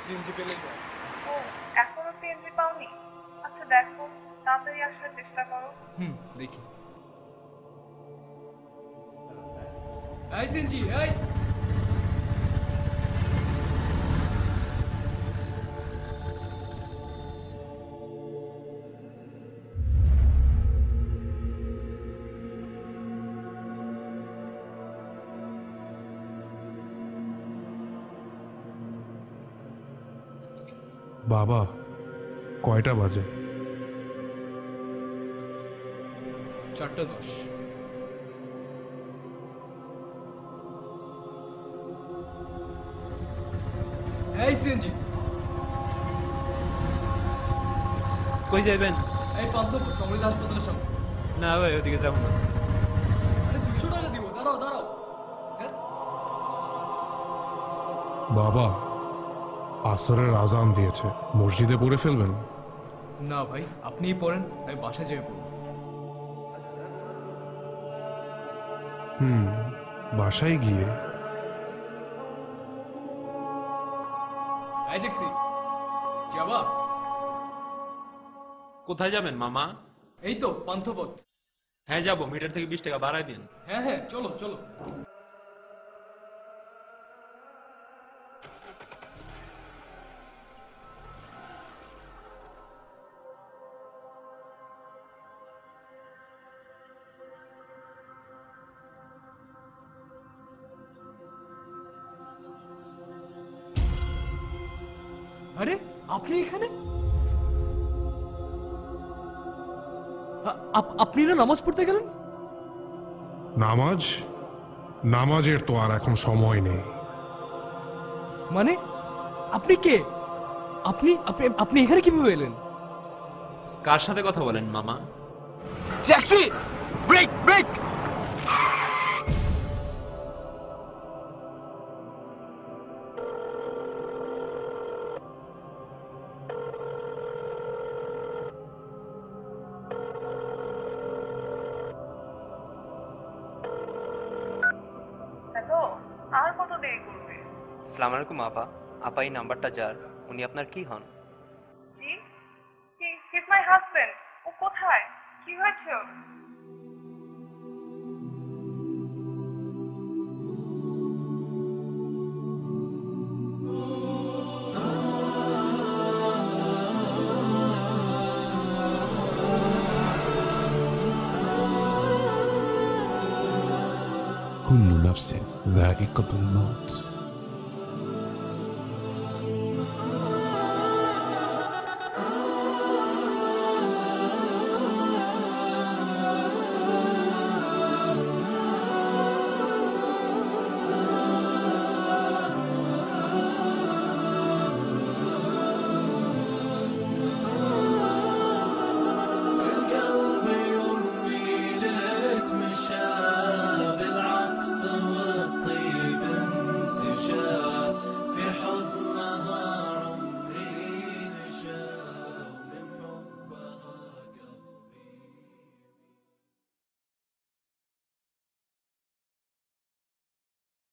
CNG পেলেই যায়। ও, এখনো সিএনজি পাওনি? আচ্ছা দেখো, তাড়াতাড়ি আসার চেষ্টা করো। দেখি। এই সিএনজি, এই বাবা, কয়টা বাজে? 4:10। এই সিএনজি, কই যাবেন? এই পান্থপথ সমৃদ্ধ হাসপাতালের সামনে। না ভাই, ওদিকে যাবো না। আরে 200 টাকা দিব, দাঁড়াও দাঁড়াও। হ্যাঁ? বাবা, আসরের আজান দিয়েছে, মসজিদে পড়ে ফেলবেন? না ভাই, আপনিই পড়েন, আমি বাসায় যেয়ে পড়ব। বাসায় গিয়ে? এই ট্যাক্সি যাবা? কোথায় যাবেন মামা? এই তো পান্থপথ। হ্যাঁ যাবো, মিটার থেকে 20 টাকা বাড়ায় দিন। হ্যাঁ হ্যাঁ, চলো চলো। আরে আপনি এখানে? আপনি না নামাজ পড়তে গেলেন? নামাজ? নামাজের তো আর এখন সময় নেই। মানে আপনি কে? আপনি আপনি আপনি এখানে কিভাবে এলেন? কার সাথে কথা বলেন মামা? Taxi, brake brake! হ্যালো, আর কত দেরি করবে? আসসালামু আলাইকুম আপা। আপা, এই নাম্বারটা যার, উনি আপনার কি হন? জি, হি ইজ মাই হাজবেন্ড। ও কোথায়? কি হয়েছে ওর? كل نفس ذائقة الموت